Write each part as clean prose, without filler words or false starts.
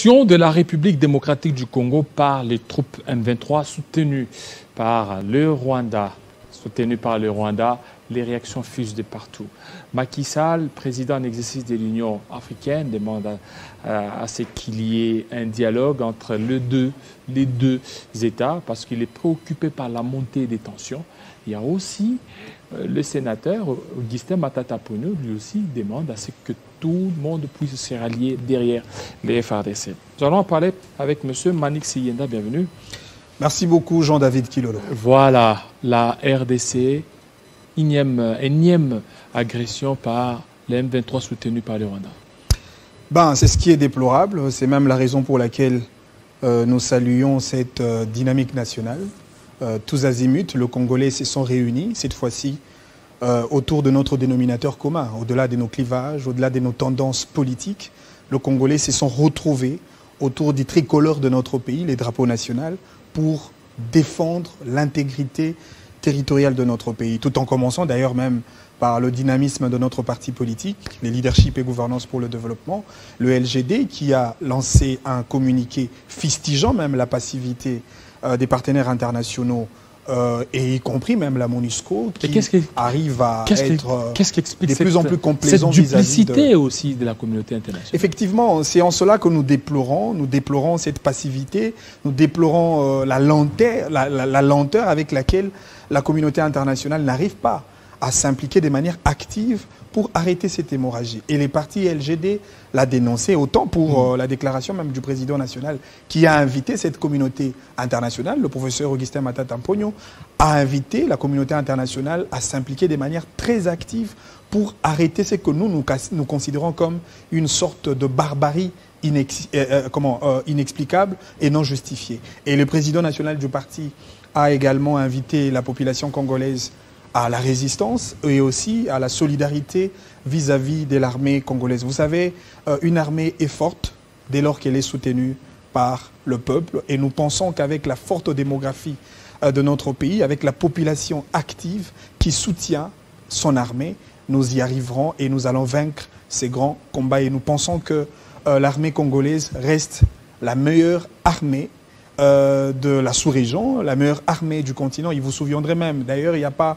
Incursion de la République démocratique du Congo par les troupes M23 soutenues par le Rwanda. Les réactions fusent de partout. Macky Sall, président en exercice de l'Union africaine, demande à ce qu'il y ait un dialogue entre les deux États parce qu'il est préoccupé par la montée des tensions. Il y a aussi le sénateur Augustin Matata Ponyo, lui aussi, demande à ce que tout le monde puisse se rallier derrière les FARDC. Nous allons en parler avec M. Manik Siyenda. Bienvenue. Merci beaucoup, Jean-David Kilolo. Voilà, la RDC, énième agression par les M23 soutenus par le Rwanda. C'est ce qui est déplorable. C'est même la raison pour laquelle nous saluons cette dynamique nationale. Tous azimuts, le Congolais se sont réunis, cette fois-ci, autour de notre dénominateur commun. Au-delà de nos clivages, au-delà de nos tendances politiques, le Congolais se sont retrouvés autour du tricolore de notre pays, les drapeaux nationaux, pour défendre l'intégrité territoriale de notre pays, tout en commençant d'ailleurs même par le dynamisme de notre parti politique, les Leadership et Gouvernance pour le Développement, le LGD, qui a lancé un communiqué fustigeant même la passivité des partenaires internationaux, et y compris même la MONUSCO, qui arrive à être de plus en plus complaisant cette duplicité aussi de la communauté internationale. Effectivement, c'est en cela que nous déplorons cette passivité, nous déplorons la lenteur avec laquelle la communauté internationale n'arrive pas à s'impliquer de manière active pour arrêter cette hémorragie. Et les partis LGD l'a dénoncé, autant pour la déclaration même du président national qui a invité cette communauté internationale, le professeur Augustin Matata Ponyo, a invité la communauté internationale à s'impliquer de manière très active pour arrêter ce que nous considérons comme une sorte de barbarie inexplicable et non justifiée. Et le président national du parti a également invité la population congolaise à la résistance et aussi à la solidarité vis-à-vis de l'armée congolaise. Vous savez, une armée est forte dès lors qu'elle est soutenue par le peuple, et nous pensons qu'avec la forte démographie de notre pays, avec la population active qui soutient son armée, nous y arriverons et nous allons vaincre ces grands combats. Et nous pensons que l'armée congolaise reste la meilleure armée de la sous-région, la meilleure armée du continent. Il vous souviendrez même, d'ailleurs, il n'y a pas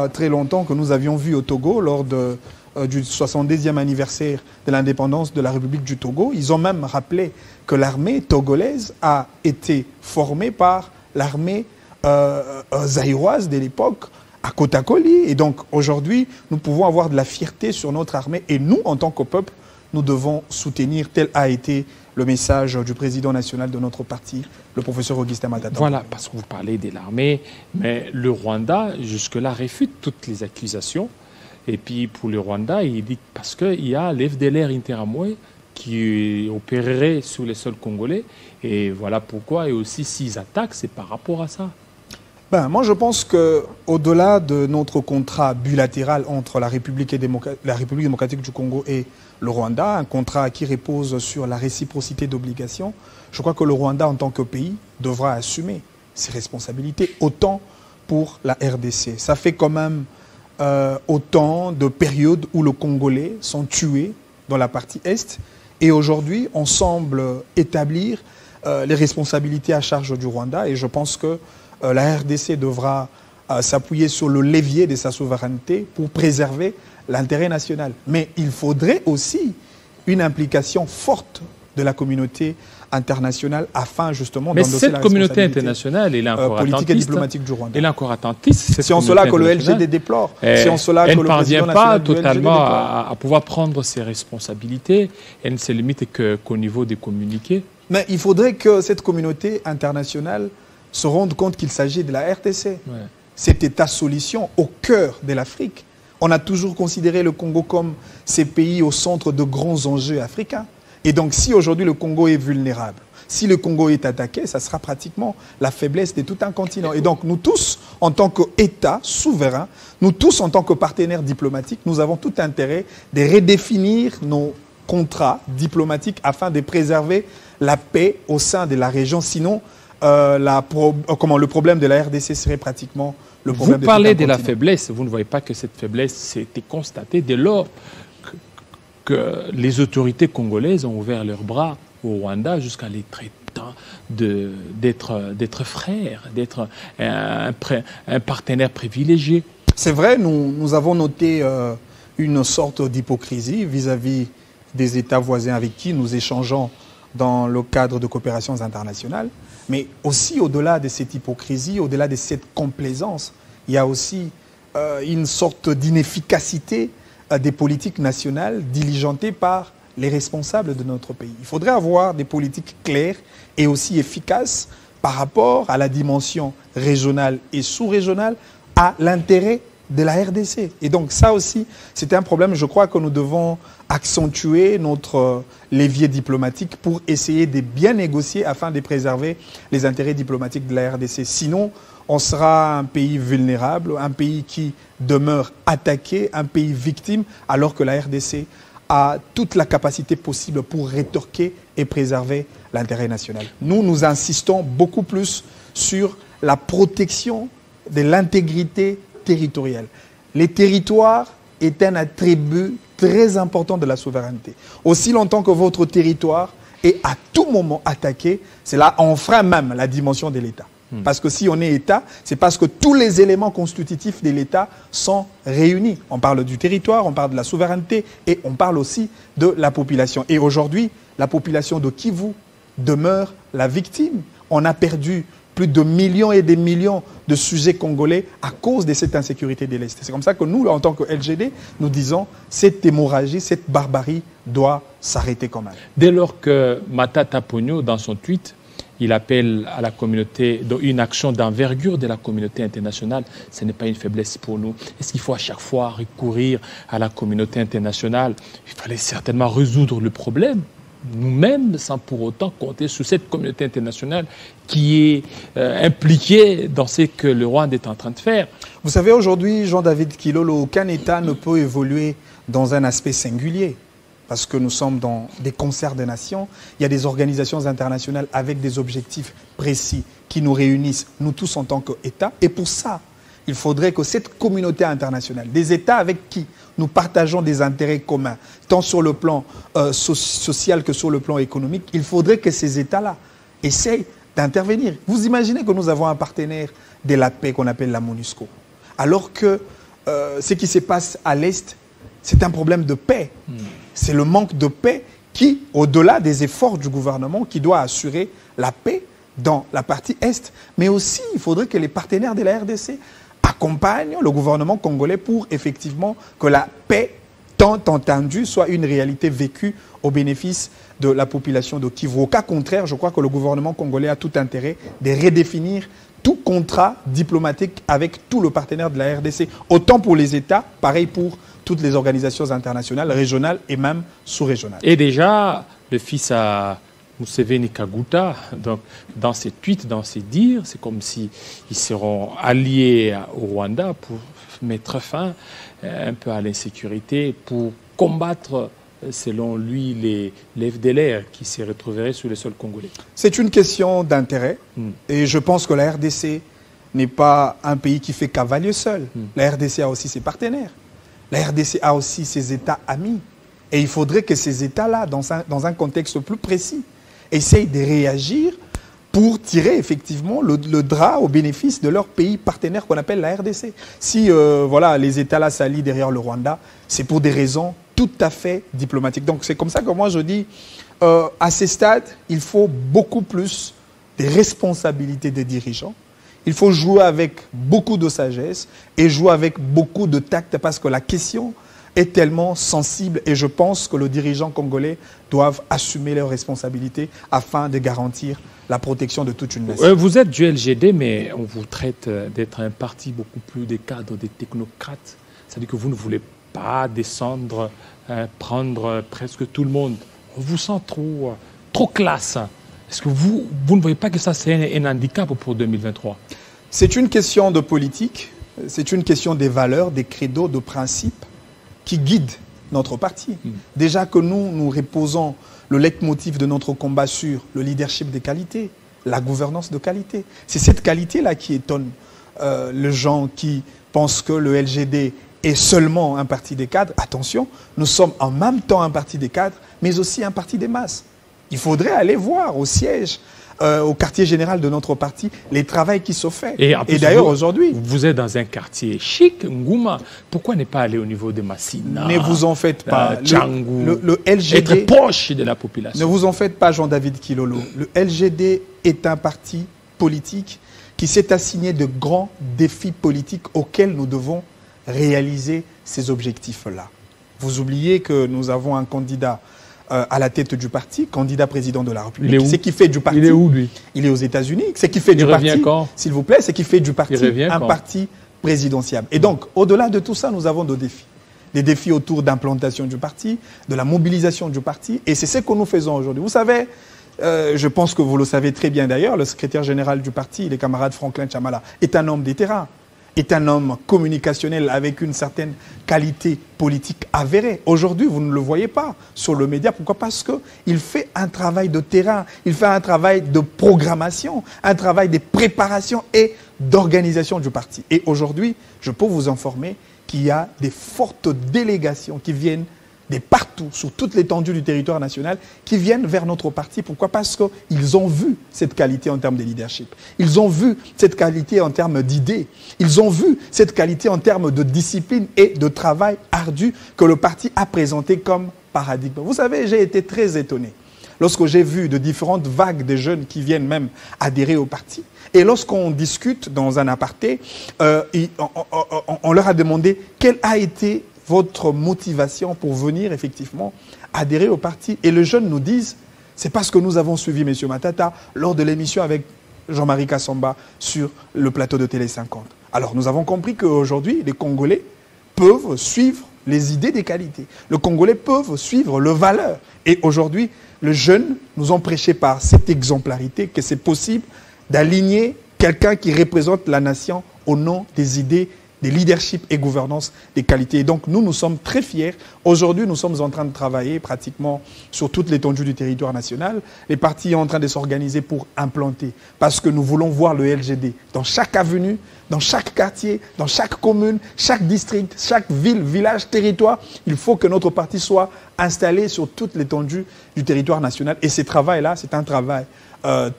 très longtemps que nous avions vu au Togo, lors du 70e anniversaire de l'indépendance de la République du Togo, ils ont même rappelé que l'armée togolaise a été formée par l'armée zaïroise de l'époque, à Kotakoli. Et donc aujourd'hui, nous pouvons avoir de la fierté sur notre armée. Et nous, en tant que peuple, nous devons soutenir, tel a été le message du président national de notre parti, le professeur Augustin Matata. Voilà, parce que vous parlez de l'armée, mais le Rwanda, jusque-là, réfute toutes les accusations. Et puis, pour le Rwanda, il dit parce qu'il y a l'FDLR Interamwe qui opérerait sur les sols congolais. Et voilà pourquoi. Et aussi, s'ils attaquent, c'est par rapport à ça. Moi, je pense qu'au-delà de notre contrat bilatéral entre la République démocratique du Congo et le Rwanda, un contrat qui repose sur la réciprocité d'obligations, je crois que le Rwanda, en tant que pays, devra assumer ses responsabilités, autant pour la RDC. Ça fait quand même autant de périodes où les Congolais sont tués dans la partie Est. Et aujourd'hui, on semble établir les responsabilités à charge du Rwanda. Et je pense que la RDC devra s'appuyer sur le levier de sa souveraineté pour préserver l'intérêt national. Mais il faudrait aussi une implication forte de la communauté internationale afin justement d'endosser la responsabilité. Mais cette communauté internationale, elle est encore politique et diplomatique du Rwanda. Elle est encore attentiste. C'est en cela que le LGD déplore. C'est en cela que le président national elle ne parvient pas totalement à pouvoir prendre ses responsabilités. Elle ne se limite qu'au niveau des communiqués. Mais il faudrait que cette communauté internationale se rendre compte qu'il s'agit de la RDC. Ouais. Cet État-solution au cœur de l'Afrique. On a toujours considéré le Congo comme ces pays au centre de grands enjeux africains. Et donc, si aujourd'hui le Congo est vulnérable, si le Congo est attaqué, ça sera pratiquement la faiblesse de tout un continent. Et donc, nous tous, en tant qu'État souverain, nous tous, en tant que partenaires diplomatiques, nous avons tout intérêt de redéfinir nos contrats diplomatiques afin de préserver la paix au sein de la région. Sinon, le problème de la RDC serait pratiquement le problème de tout un continent. Vous parlez de la faiblesse. Vous ne voyez pas que cette faiblesse s'était constatée dès lors que les autorités congolaises ont ouvert leurs bras au Rwanda jusqu'à les traitant d'être frères, d'être un partenaire privilégié. C'est vrai, nous avons noté une sorte d'hypocrisie vis-à-vis des États voisins avec qui nous échangeons dans le cadre de coopérations internationales. Mais aussi, au-delà de cette hypocrisie, au-delà de cette complaisance, il y a aussi une sorte d'inefficacité des politiques nationales diligentées par les responsables de notre pays. Il faudrait avoir des politiques claires et aussi efficaces par rapport à la dimension régionale et sous-régionale, à l'intérêt de la RDC. Et donc ça aussi, c'est un problème. Je crois que nous devons accentuer notre levier diplomatique pour essayer de bien négocier afin de préserver les intérêts diplomatiques de la RDC. Sinon, on sera un pays vulnérable, un pays qui demeure attaqué, un pays victime, alors que la RDC a toute la capacité possible pour rétorquer et préserver l'intérêt national. Nous insistons beaucoup plus sur la protection de l'intégrité territoriale. Les territoires est un attribut très important de la souveraineté. Aussi longtemps que votre territoire est à tout moment attaqué, cela enfreint même la dimension de l'État. Parce que si on est État, c'est parce que tous les éléments constitutifs de l'État sont réunis. On parle du territoire, on parle de la souveraineté et on parle aussi de la population. Et aujourd'hui, la population de Kivu demeure la victime. On a perdu plus de millions et des millions de sujets congolais à cause de cette insécurité de l'Est. C'est comme ça que nous, en tant que LGD, nous disons cette hémorragie, cette barbarie doit s'arrêter quand même. Dès lors que Matata Ponyo, dans son tweet, il appelle à la communauté, une action d'envergure de la communauté internationale, ce n'est pas une faiblesse pour nous. Est-ce qu'il faut à chaque fois recourir à la communauté internationale? Il fallait certainement résoudre le problème nous-mêmes, sans pour autant compter sur cette communauté internationale qui est impliquée dans ce que le Rwanda est en train de faire. Vous savez, aujourd'hui, Jean-David Kilolo, aucun État ne peut évoluer dans un aspect singulier. Parce que nous sommes dans des concerts des nations, il y a des organisations internationales avec des objectifs précis qui nous réunissent, nous tous en tant qu'États. Et pour ça, il faudrait que cette communauté internationale, des États avec qui nous partageons des intérêts communs, tant sur le plan social que sur le plan économique, il faudrait que ces États-là essayent d'intervenir. Vous imaginez que nous avons un partenaire de la paix qu'on appelle la MONUSCO, alors que ce qui se passe à l'Est, c'est un problème de paix. C'est le manque de paix qui, au-delà des efforts du gouvernement, qui doit assurer la paix dans la partie Est. Mais aussi, il faudrait que les partenaires de la RDC accompagnent le gouvernement congolais pour effectivement que la paix, tant entendue, soit une réalité vécue au bénéfice de la population de Kivu. Au cas contraire, je crois que le gouvernement congolais a tout intérêt de redéfinir tout contrat diplomatique avec tout le partenaire de la RDC. Autant pour les États, pareil pour toutes les organisations internationales, régionales et même sous-régionales. Et déjà, le fils à Museveni Kaguta, donc, dans ses tweets, dans ses dires, c'est comme s'ils seront alliés au Rwanda pour mettre fin un peu à l'insécurité, pour combattre, selon lui, les FDLR qui se retrouveraient sur le sol congolais. C'est une question d'intérêt et je pense que la RDC n'est pas un pays qui fait cavalier seul. La RDC a aussi ses partenaires. La RDC a aussi ses États amis. Et il faudrait que ces États-là, dans un contexte plus précis, essayent de réagir pour tirer effectivement le drap au bénéfice de leur pays partenaire qu'on appelle la RDC. Si voilà, les États-là s'allient derrière le Rwanda, c'est pour des raisons tout à fait diplomatiques. Donc c'est comme ça que moi je dis, à ces stades, il faut beaucoup plus de responsabilités des dirigeants. Il faut jouer avec beaucoup de sagesse et jouer avec beaucoup de tact parce que la question est tellement sensible et je pense que les dirigeants congolais doivent assumer leurs responsabilités afin de garantir la protection de toute une nation. Vous êtes du LGD, mais on vous traite d'être un parti beaucoup plus des cadres, des technocrates. C'est-à-dire que vous ne voulez pas descendre, prendre presque tout le monde. On vous sent trop classe. Est-ce que vous ne voyez pas que ça, c'est un handicap pour 2023? C'est une question de politique, c'est une question des valeurs, des credos, de principes qui guident notre parti. Déjà que nous reposons le leitmotiv de notre combat sur le leadership de qualité, la gouvernance de qualité. C'est cette qualité-là qui étonne les gens qui pensent que le LGD est seulement un parti des cadres. Attention, nous sommes en même temps un parti des cadres, mais aussi un parti des masses. Il faudrait aller voir au siège, au quartier général de notre parti, les travaux qui sont faits. Et d'ailleurs, aujourd'hui... Vous êtes dans un quartier chic, Ngouma. Pourquoi ne pas aller au niveau de Massina? Ne vous en faites pas. Le LGD... Être proche de la population. Ne vous en faites pas, Jean-David Kilolo. Le LGD est un parti politique qui s'est assigné de grands défis politiques auxquels nous devons réaliser ces objectifs-là. Vous oubliez que nous avons un candidat à la tête du parti, candidat président de la République. C'est qui fait du parti. Il est où, lui? Il est aux États-Unis. C'est qui fait du parti. S'il vous plaît, c'est qui fait du parti un parti présidentiel. Et donc, au-delà de tout ça, nous avons deux défis. Des défis autour d'implantation du parti, de la mobilisation du parti. Et c'est ce que nous faisons aujourd'hui. Vous savez, je pense que vous le savez très bien d'ailleurs, le secrétaire général du parti, le camarade Franklin Chamala, est un homme des terrains. Est un homme communicationnel avec une certaine qualité politique avérée. Aujourd'hui, vous ne le voyez pas sur le média. Pourquoi? Parce qu'il fait un travail de terrain, il fait un travail de programmation, un travail de préparation et d'organisation du parti. Et aujourd'hui, je peux vous informer qu'il y a des fortes délégations qui viennent de partout, sur toute l'étendue du territoire national, qui viennent vers notre parti. Pourquoi? Parce qu'ils ont vu cette qualité en termes de leadership. Ils ont vu cette qualité en termes d'idées. Ils ont vu cette qualité en termes de discipline et de travail ardu que le parti a présenté comme paradigme. Vous savez, j'ai été très étonné lorsque j'ai vu de différentes vagues de jeunes qui viennent même adhérer au parti. Et lorsqu'on discute dans un aparté, on leur a demandé quelle a été votre motivation pour venir effectivement adhérer au parti. Et les jeunes nous disent, c'est parce que nous avons suivi M. Matata lors de l'émission avec Jean-Marie Kassamba sur le plateau de Télé 50. Alors nous avons compris qu'aujourd'hui, les Congolais peuvent suivre les idées des qualités. Les Congolais peuvent suivre le valeur. Et aujourd'hui, les jeunes nous ont prêché par cette exemplarité que c'est possible d'aligner quelqu'un qui représente la nation au nom des idées, des leadership et gouvernance des qualités. Et donc, nous sommes très fiers. Aujourd'hui, nous sommes en train de travailler pratiquement sur toute l'étendue du territoire national. Les partis sont en train de s'organiser pour implanter. Parce que nous voulons voir le LGD dans chaque avenue, dans chaque quartier, dans chaque commune, chaque district, chaque ville, village, territoire. Il faut que notre parti soit installé sur toute l'étendue du territoire national. Et ce travail-là, c'est un travail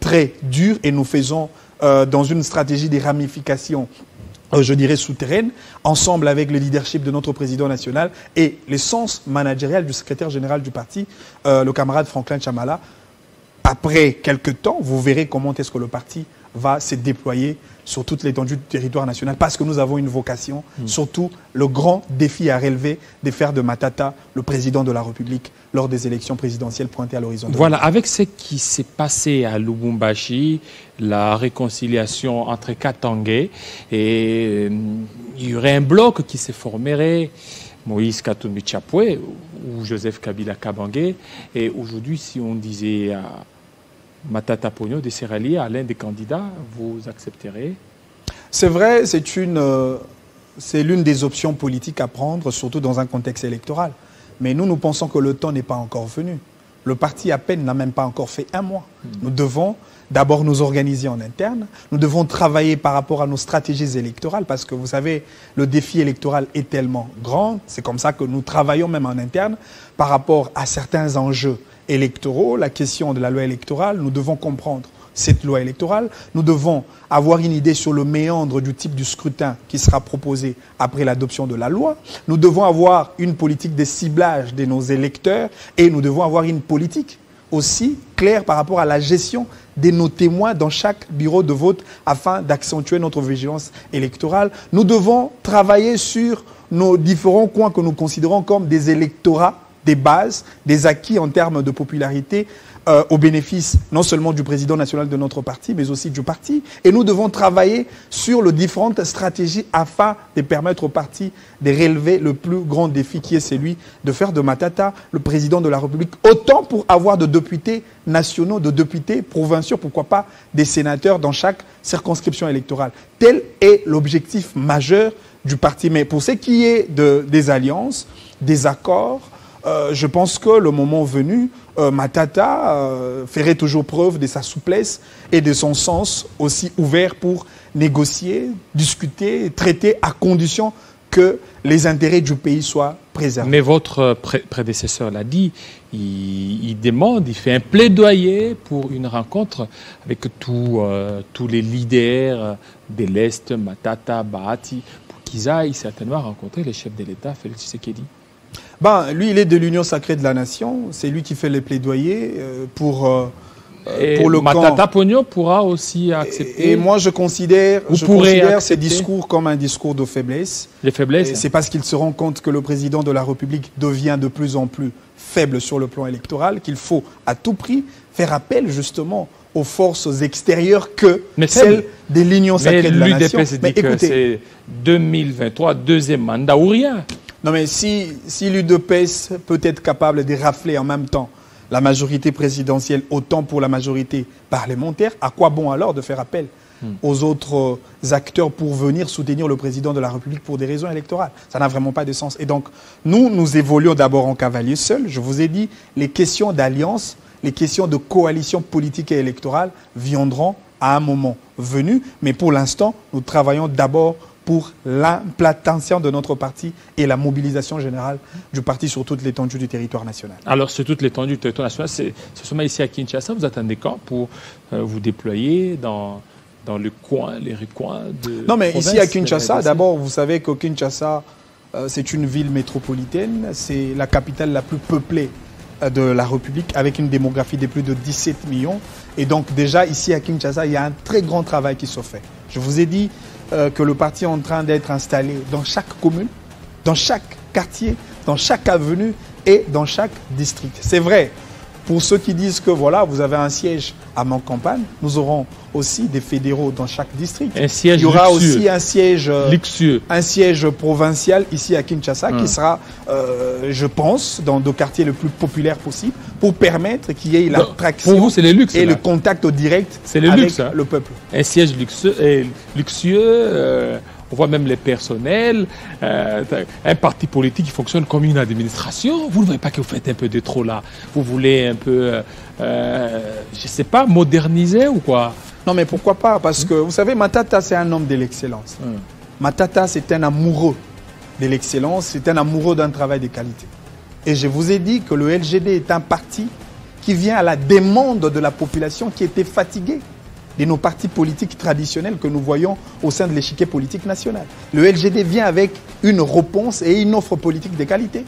très dur et nous faisons dans une stratégie de ramification, je dirais souterraine, ensemble avec le leadership de notre président national et l'essence managériale du secrétaire général du parti, le camarade Franklin Chamala. Après quelques temps, vous verrez comment est-ce que le parti va se déployer sur toute l'étendue du territoire national, parce que nous avons une vocation, surtout le grand défi à relever de faire de Matata le président de la République lors des élections présidentielles pointées à l'horizon. Voilà, avec ce qui s'est passé à Lubumbashi, la réconciliation entre Katangé, et il y aurait un bloc qui se formerait, Moïse Katumbi Chapwe ou Joseph Kabila Kabange, et aujourd'hui, si on disait Matata Ponyo de Serali à l'un des candidats, vous accepterez? C'est vrai, c'est l'une des options politiques à prendre, surtout dans un contexte électoral. Mais nous pensons que le temps n'est pas encore venu. Le parti à peine n'a même pas encore fait un mois. Nous devons d'abord nous organiser en interne. Nous devons travailler par rapport à nos stratégies électorales parce que vous savez, le défi électoral est tellement grand. C'est comme ça que nous travaillons même en interne par rapport à certains enjeux électoraux, la question de la loi électorale. Nous devons comprendre cette loi électorale. Nous devons avoir une idée sur le méandre du type du scrutin qui sera proposé après l'adoption de la loi. Nous devons avoir une politique de ciblage de nos électeurs et nous devons avoir une politique aussi claire par rapport à la gestion de nos témoins dans chaque bureau de vote afin d'accentuer notre vigilance électorale. Nous devons travailler sur nos différents coins que nous considérons comme des électorats, des bases, des acquis en termes de popularité au bénéfice non seulement du président national de notre parti, mais aussi du parti. Et nous devons travailler sur les différentes stratégies afin de permettre au parti de relever le plus grand défi qui est celui de faire de Matata le président de la République, autant pour avoir de députés nationaux, de députés provinciaux, pourquoi pas des sénateurs dans chaque circonscription électorale. Tel est l'objectif majeur du parti. Mais pour ce qui est des alliances, des accords, je pense que le moment venu, Matata ferait toujours preuve de sa souplesse et de son sens aussi ouvert pour négocier, discuter, traiter à condition que les intérêts du pays soient préservés. Mais votre prédécesseur l'a dit, il demande, il fait un plaidoyer pour une rencontre avec tous les leaders de l'Est, Matata, Bahati, pour qu'ils aillent certainement rencontrer les chefs de l'État, Félix Tshisekedi. Ben, lui, il est de l'Union sacrée de la nation. C'est lui qui fait les plaidoyers pour le Matata camp. Ponyo pourra aussi accepter. Et moi, je considère ces discours comme un discours de faiblesse. Les faiblesses. C'est parce qu'il se rend compte que le président de la République devient de plus en plus faible sur le plan électoral qu'il faut à tout prix faire appel justement aux forces extérieures que celles de l'Union sacrée de la nation. Mais écoutez, c'est 2023, deuxième mandat ou rien. Non mais si l'UDPS peut être capable de rafler en même temps la majorité présidentielle autant pour la majorité parlementaire, à quoi bon alors de faire appel aux autres acteurs pour venir soutenir le président de la République pour des raisons électorales? Ça n'a vraiment pas de sens. Et donc, nous évoluons d'abord en cavalier seul. Je vous ai dit, les questions d'alliance, les questions de coalition politique et électorale viendront à un moment venu. Mais pour l'instant, nous travaillons d'abord pour l'implantation de notre parti et la mobilisation générale du parti sur toute l'étendue du territoire national. Alors, sur toute l'étendue du territoire national, c'est seulement ici à Kinshasa, vous attendez quand pour vous déployer dans le coin, les recoins de Non, mais province, ici à Kinshasa, d'abord, vous savez que Kinshasa, c'est une ville métropolitaine, c'est la capitale la plus peuplée de la République, avec une démographie de plus de 17 millions. Et donc, déjà, ici à Kinshasa, il y a un très grand travail qui se fait. Je vous ai dit que le parti est en train d'être installé dans chaque commune, dans chaque quartier, dans chaque avenue et dans chaque district. C'est vrai, pour ceux qui disent que voilà, vous avez un siège à Mancampagne, nous aurons aussi des fédéraux dans chaque district. Un siège Il y aura luxueux. aussi un siège luxueux. Un siège provincial ici à Kinshasa qui sera, je pense, dans nos quartiers le plus populaires possible pour permettre qu'il y ait l'attraction pour vous, c'est les luxes, et là. le contact direct les avec luxes, hein. le peuple. Un siège luxueux, on voit même les personnels, un parti politique qui fonctionne comme une administration. Vous ne voyez pas que vous faites un peu de trop là? Vous voulez un peu, je ne sais pas, moderniser ou quoi? Non, mais pourquoi pas? Parce que, vous savez, Matata, c'est un homme de l'excellence. Matata, c'est un amoureux de l'excellence, c'est un amoureux d'un travail de qualité. Et je vous ai dit que le LGD est un parti qui vient à la demande de la population qui était fatiguée de nos partis politiques traditionnels que nous voyons au sein de l'échiquier politique national. Le LGD vient avec une réponse et une offre politique de qualité.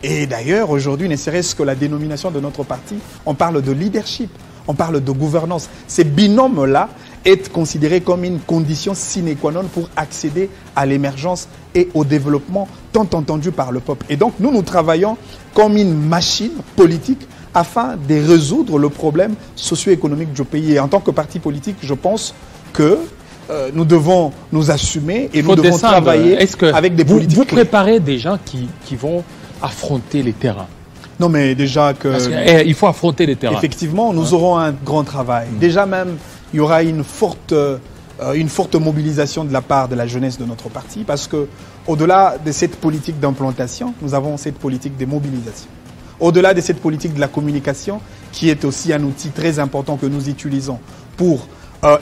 Et d'ailleurs, aujourd'hui, ne serait-ce que la dénomination de notre parti, on parle de leadership, on parle de gouvernance. Ces binômes-là est considéré comme une condition sine qua non pour accéder à l'émergence et au développement tant entendu par le peuple. Et donc, nous travaillons comme une machine politique afin de résoudre le problème socio-économique du pays. Et en tant que parti politique, je pense que nous devons nous assumer et nous devons travailler avec des politiques. Vous préparez des gens qui vont affronter les terrains? Non, mais déjà que... Parce qu'il faut affronter les terrains. Effectivement, nous aurons un grand travail. Déjà même, il y aura une forte mobilisation de la part de la jeunesse de notre parti parce que au-delà de cette politique d'implantation, nous avons cette politique de mobilisation. Au-delà de cette politique de la communication, qui est aussi un outil très important que nous utilisons pour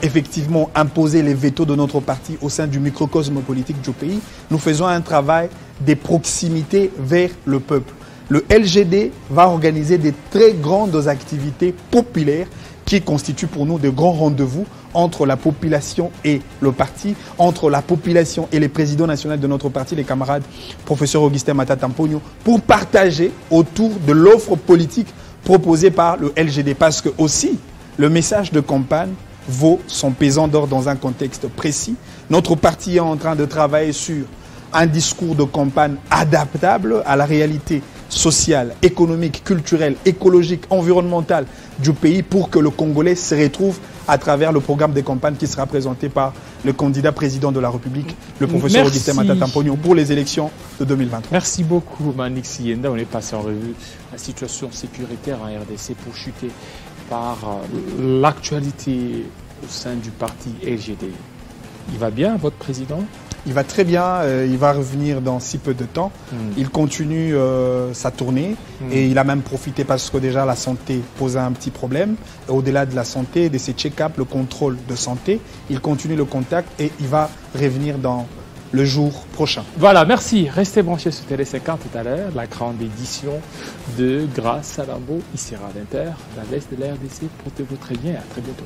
effectivement imposer les vétos de notre parti au sein du microcosme politique du pays, nous faisons un travail de proximité vers le peuple. Le LGD va organiser des très grandes activités populaires qui constituent pour nous de grands rendez-vous entre la population et le parti, entre la population et les présidents nationaux de notre parti, les camarades professeur Augustin Matata Ponyo, pour partager autour de l'offre politique proposée par le LGD. Parce que aussi, le message de campagne vaut son pesant d'or dans un contexte précis. Notre parti est en train de travailler sur un discours de campagne adaptable à la réalité sociale, économique, culturelle, écologique, environnementale du pays pour que le Congolais se retrouve à travers le programme de campagne qui sera présenté par le candidat président de la République, le professeur Augustin Matata Ponyo, pour les élections de 2023. Merci beaucoup, Manik Siyenda. On est passé en revue la situation sécuritaire en RDC pour chuter par l'actualité au sein du parti LGD. Il va bien, votre président? Il va très bien, il va revenir dans si peu de temps. Il continue sa tournée et il a même profité parce que déjà la santé posait un petit problème. Au-delà de la santé, de ses check-ups, le contrôle de santé, il continue le contact et il va revenir dans le jour prochain. Voilà, merci. Restez branchés sur Télé 50 tout à l'heure, la grande édition de Grâce Salambo, ici à l'Inter, la l'Est de la RDC. Portez-vous très bien. À très bientôt.